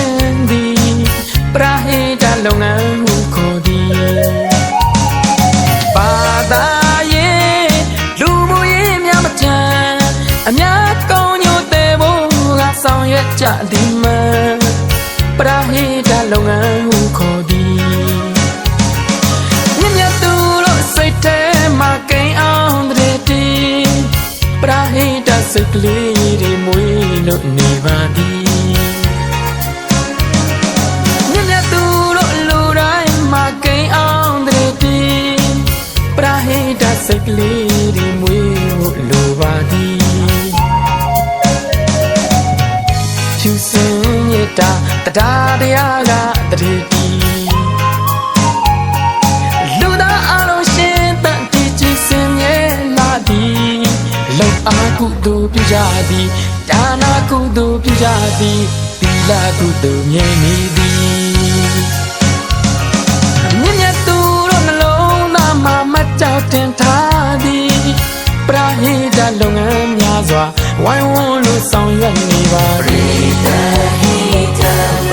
ခြင်းသည်ပရာဟိတလုပ်ငန်းဟုခေါ်သည်ဘာသာရေးလူမှုရေးများမချမ်းအများကောင်းညို့တဲ့ဘို့ကဆောင်ရွက်ကြသည်မှပရာဟိတလုပ်ငန်းဟုခေါ်သည်မြတ်မြတ်သူတို့စိတ်ထဲမှာကိန်းအောင်တဲ့တီပရာဟိတစိတ်ကလေးတွေမွေးလို့နေပါသည်မြတ်မြတ်သူတို့လူတိုင်းမှာကိန်းအောင်တဲ့တီပရာဟိတစိတ်ကလေးတွေမွေးဖို့လိုပါသည်ဖြူစင်ရတာတရားတရားကတည်းတီလူသားအလုံးရှင်တန်တီကြည်စင်ရဲ့လာသည်လောက်အားကုသိုလ်ပြုကြသည်ဒါနာကုသိုလ်ပြုကြသည်သီလကုသိုလ်မြဲနေသည်မြတ်မြတ်သူတို့နှလုံးသားမှာမကြောက်တင်ထားသည်ပရာဟိတလုပ်ငန်းများစွာဝိုင်းဝန်းလို့ဆောင်ရွက်နေပါပရိသတ်ဟိတ